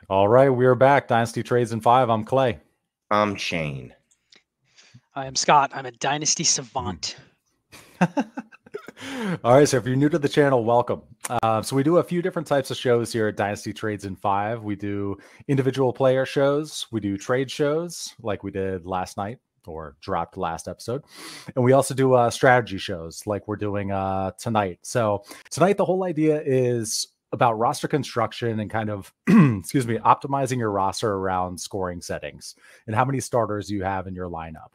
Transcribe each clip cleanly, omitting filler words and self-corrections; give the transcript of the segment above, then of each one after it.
All right, we are back. Dynasty Trades in 5. I'm Clay. I'm Shane. I am Scott. I'm a Dynasty Mhm. savant. All right, so if you're new to the channel, welcome. So we do a few different types of shows here at Dynasty Trades in 5. We do individual player shows. We do trade shows like we did last night or dropped last episode. And we also do strategy shows like we're doing tonight. So tonight, the whole idea is about roster construction and kind of, excuse me, optimizing your roster around scoring settings and how many starters you have in your lineup.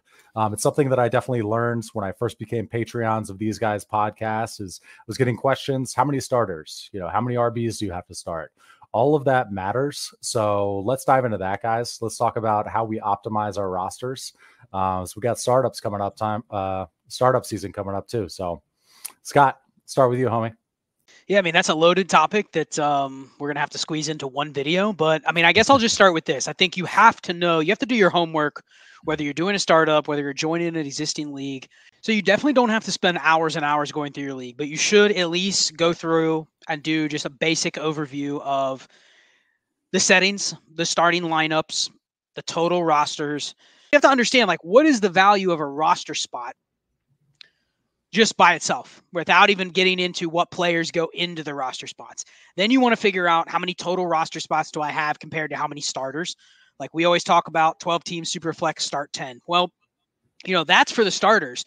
It's something that I definitely learned when I first became Patreons of these guys' podcasts. Was getting questions: how many starters? How many RBs do you have to start? All of that matters. So let's dive into that, guys. Let's talk about how we optimize our rosters. So we got startups coming up. Startup season coming up too. So Scott, start with you, homie. Yeah, I mean, that's a loaded topic that we're going to have to squeeze into one video. But I mean, I guess I'll just start with this. I think you have to know, you have to do your homework, whether you're doing a startup, whether you're joining an existing league. So you definitely don't have to spend hours and hours going through your league, but you should at least go through and do just a basic overview of the settings, the starting lineups, the total rosters. You have to understand, like, what is the value of a roster spot just by itself without even getting into what players go into the roster spots. Then you want to figure out how many total roster spots do I have compared to how many starters. Like we always talk about 12 team super flex start 10. Well, that's for the starters,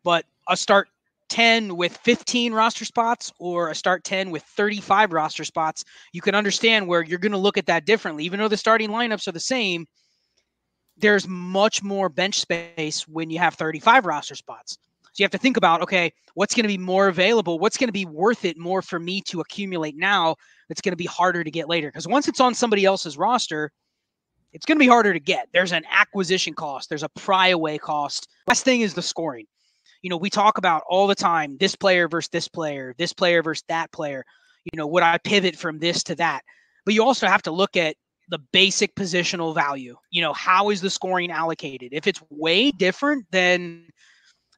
but a start 10 with 15 roster spots or a start 10 with 35 roster spots, you can understand where you're going to look at that differently. Even though the starting lineups are the same, there's much more bench space when you have 35 roster spots. So you have to think about, okay, what's going to be more available? What's going to be worth it more for me to accumulate now that's going to be harder to get later? Because once it's on somebody else's roster, it's going to be harder to get. There's an acquisition cost. There's a pry away cost. Last thing is the scoring. We talk about all the time, this player versus this player versus that player. Would I pivot from this to that? But you also have to look at the basic positional value. How is the scoring allocated? If it's way different than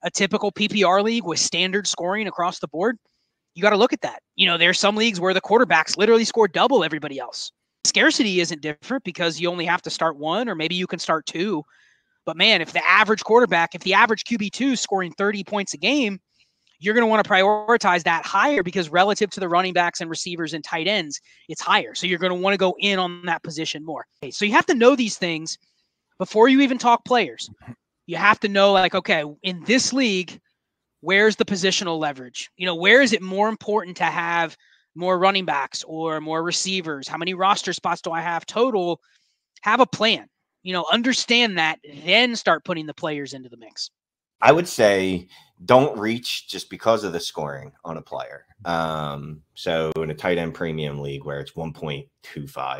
a typical PPR league with standard scoring across the board, you got to look at that. There's some leagues where the quarterbacks literally score double everybody else. Scarcity isn't different because you only have to start one, or maybe you can start two. But man, if the average QB2 is scoring 30 points a game, you're going to want to prioritize that higher because relative to the running backs and receivers and tight ends, it's higher. So you're going to want to go in on that position more. Okay, so you have to know these things before you even talk players. You have to know, like, okay, in this league, where's the positional leverage? Where is it more important to have more running backs or more receivers? How many roster spots do I have total? Have a plan, understand that, then start putting the players into the mix. I would say don't reach just because of the scoring on a player. So in a tight end premium league where it's 1.25,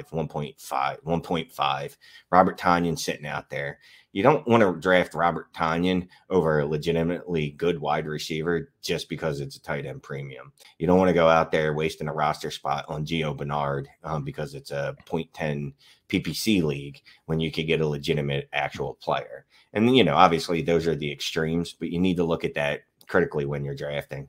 1.5, Robert Tonyan sitting out there, you don't want to draft Robert Tonyan over a legitimately good wide receiver just because it's a tight end premium. You don't want to go out there wasting a roster spot on Gio Bernard because it's a 0.10 PPC league when you could get a legitimate actual player. And, obviously those are the extremes, but you need to look at that critically when you're drafting.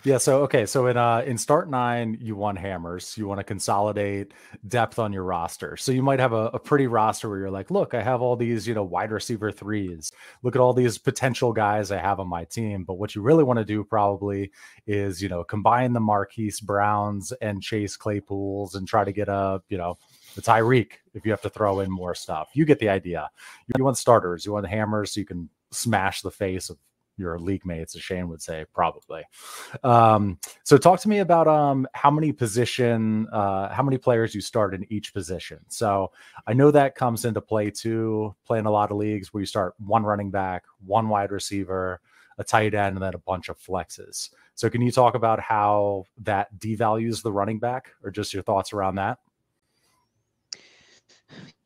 Yeah. So, okay. So in start 9, you want hammers. You want to consolidate depth on your roster. So you might have a pretty roster where you're like, look, I have all these, wide receiver 3s. Look at all these potential guys I have on my team. But what you really want to do probably is, combine the Marquise Browns and Chase Claypools and try to get the Tyreek if you have to throw in more stuff. You get the idea. You want starters. You want hammers so you can smash the face of your league mates, as Shane would say, probably. So talk to me about how many players you start in each position. So I know that comes into play too, playing a lot of leagues where you start one running back, one wide receiver, a tight end, and then a bunch of flexes. So can you talk about how that devalues the running back, or just your thoughts around that?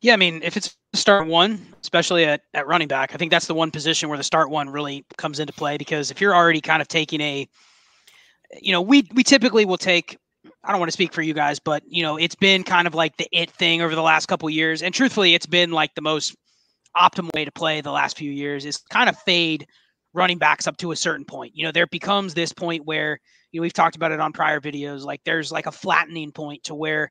Yeah, I mean, if it's start one, especially at running back, I think that's the one position where the start one really comes into play, because if you're already kind of taking we typically will take, I don't want to speak for you guys, but it's been kind of like the it thing over the last couple of years. And truthfully, it's been like the most optimal way to play the last few years is kind of fade running backs up to a certain point. There becomes this point where, we've talked about it on prior videos, like there's like a flattening point to where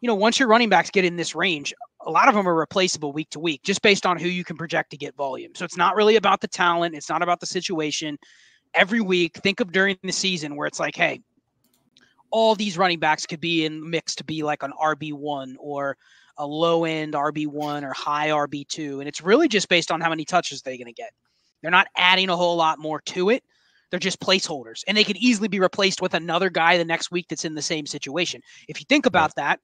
once your running backs get in this range, a lot of them are replaceable week to week just based on who you can project to get volume. So it's not really about the talent. It's not about the situation. Every week, think of during the season where it's like, hey, all these running backs could be in mix to be like an RB1 or a low end RB1 or high RB2. And it's really just based on how many touches they're going to get. They're not adding a whole lot more to it. They're just placeholders, and they could easily be replaced with another guy the next week that's in the same situation. If you think about that,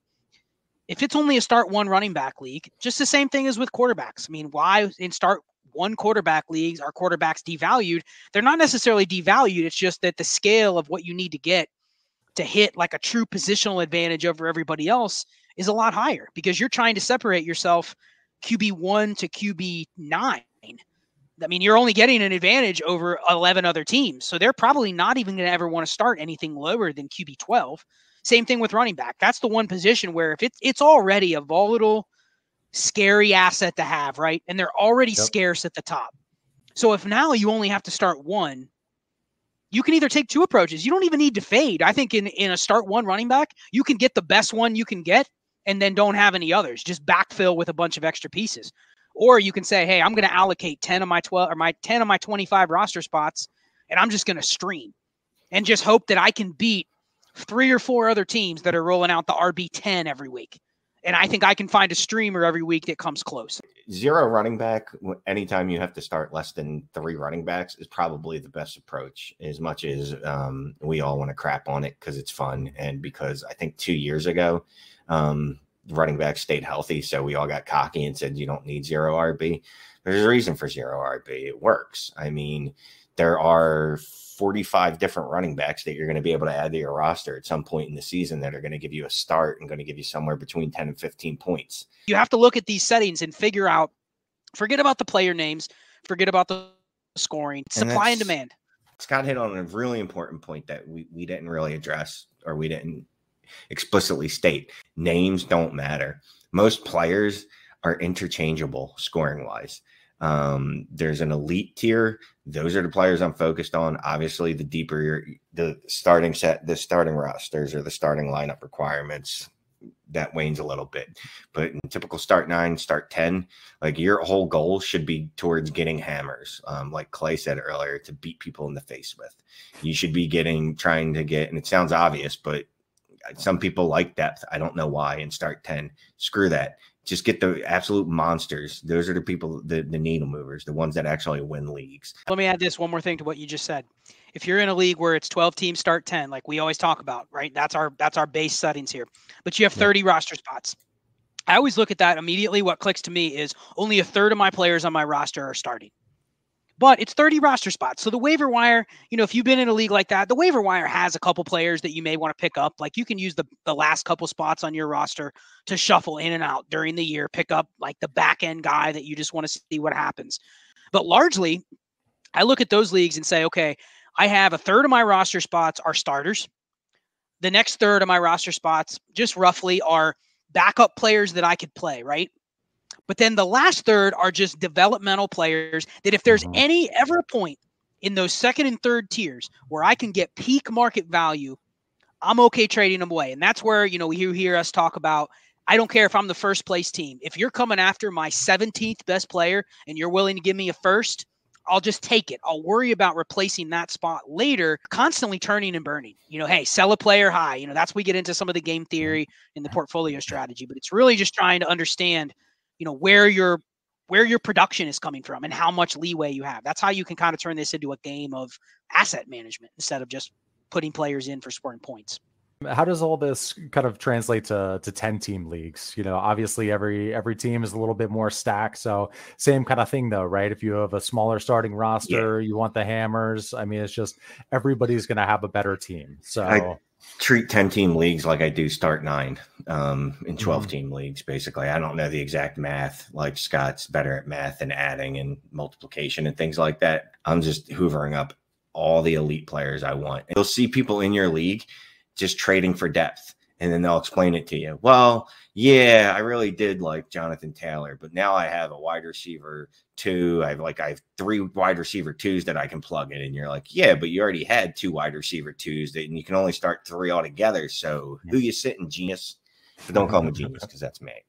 if it's only a start one running back league, just the same thing as with quarterbacks. I mean, why in start one quarterback leagues are quarterbacks devalued? They're not necessarily devalued. It's just that the scale of what you need to get to hit like a true positional advantage over everybody else is a lot higher because you're trying to separate yourself QB1 to QB9. I mean, you're only getting an advantage over 11 other teams. So they're probably not even going to ever want to start anything lower than QB 12. Same thing with running back. That's the one position where if it's already a volatile, scary asset to have, right? And they're already scarce at the top. So if now you only have to start one, you can either take two approaches. You don't even need to fade. I think in a start one running back, you can get the best one you can get and then don't have any others. Just backfill with a bunch of extra pieces. Or you can say, hey, I'm going to allocate 10 of my 12 or my 10 of my 25 roster spots, and I'm just going to stream and just hope that I can beat 3 or 4 other teams that are rolling out the RB10 every week. And I think I can find a streamer every week that comes close. Zero running back, anytime you have to start less than 3 running backs, is probably the best approach, as much as we all want to crap on it because it's fun. And because I think 2 years ago, running back stayed healthy, so we all got cocky and said you don't need zero RB. There's a reason for zero RB. It works. I mean, there are 45 different running backs that you're going to be able to add to your roster at some point in the season that are going to give you a start and going to give you somewhere between 10 and 15 points. You have to look at these settings and figure out, forget about the player names, forget about the scoring, supply and demand. Scott hit on a really important point that we didn't really address, or we didn't explicitly state. Names don't matter. Most players are interchangeable scoring wise. There's an elite tier. Those are the players I'm focused on. Obviously, the deeper the starting set, the starting rosters, or the starting lineup requirements, that wanes a little bit. But in typical start 9, start 10, like your whole goal should be towards getting hammers. Like Clay said earlier, to beat people in the face with. You should be trying to get, and it sounds obvious, but some people like depth. I don't know why. In start 10, screw that. Just get the absolute monsters. Those are the people, the needle movers, the ones that actually win leagues. Let me add this one more thing to what you just said. If you're in a league where it's 12 teams, start 10, like we always talk about, right? That's our base settings here. But you have 30 roster spots. I always look at that immediately. What clicks to me is only a third of my players on my roster are starting. But it's 30 roster spots. So the waiver wire, if you've been in a league like that, the waiver wire has a couple players that you may want to pick up. Like you can use the last couple spots on your roster to shuffle in and out during the year, pick up like the back end guy that you just want to see what happens. But largely, I look at those leagues and say, okay, I have a third of my roster spots are starters. The next third of my roster spots just roughly are backup players that I could play, right? But then the last third are just developmental players that if there's any ever point in those second and third tiers where I can get peak market value, I'm okay trading them away. And that's where, you hear us talk about, I don't care if I'm the first place team. If you're coming after my 17th best player and you're willing to give me a first, I'll just take it. I'll worry about replacing that spot later, constantly turning and burning. Hey, sell a player high. That's we get into some of the game theory in the portfolio strategy, but it's really just trying to understand where your production is coming from and how much leeway you have. That's how you can kind of turn this into a game of asset management instead of just putting players in for scoring points. How does all this kind of translate to 10-team leagues? Obviously every team is a little bit more stacked. So same kind of thing though, right? If you have a smaller starting roster, you want the hammers. I mean, it's just everybody's going to have a better team. So I treat 10-team leagues like I do start 9 in 12-team leagues. Basically, I don't know the exact math. Like Scott's better at math and adding and multiplication and things like that. I'm just hoovering up all the elite players I want. And you'll see people in your league just trading for depth, and then they'll explain it to you. Well, yeah, I really did like Jonathan Taylor, but now I have a wide receiver 2. I have 3 wide receiver 2s that I can plug in. And you're like, yeah, but you already had 2 wide receiver 2s and you can only start 3 altogether. So who you sitting, genius? But don't call him a genius because that's mean.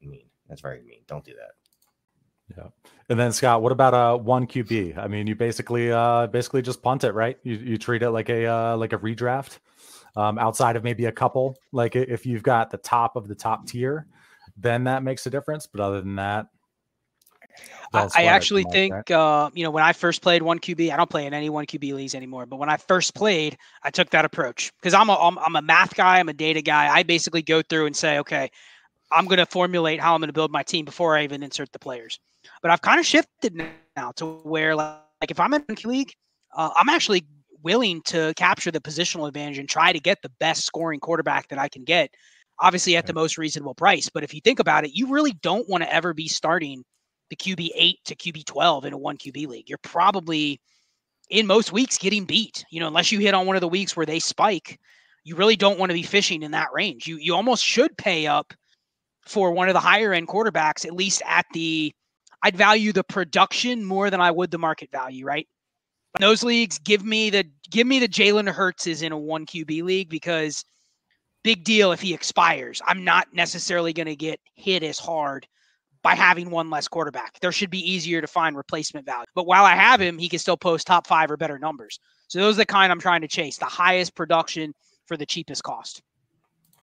That's very mean. Don't do that. Yeah. And then Scott, what about one QB? I mean, you basically just punt it, right? You treat it like a redraft. Outside of maybe a couple, like if you've got the top of the top tier, then that makes a difference. But other than that, I actually think, when I first played one QB, I don't play in any one QB leagues anymore. But when I first played, I took that approach because I'm a math guy. I'm a data guy. I basically go through and say, okay, I'm going to formulate how I'm going to build my team before I even insert the players. But I've kind of shifted now to where, like if I'm in a league, I'm actually willing to capture the positional advantage and try to get the best scoring quarterback that I can get, obviously at the most reasonable price. But if you think about it, you really don't want to ever be starting the QB 8 to QB 12 in a one QB league. You're probably in most weeks getting beat, unless you hit on one of the weeks where they spike. You really don't want to be fishing in that range. You almost should pay up for one of the higher end quarterbacks, at least I'd value the production more than I would the market value, right? In those leagues, give me the Jalen Hurts is in a one QB league because big deal if he expires. I'm not necessarily going to get hit as hard by having one less quarterback. There should be easier to find replacement value. But while I have him, he can still post top 5 or better numbers. So those are the kind I'm trying to chase, the highest production for the cheapest cost.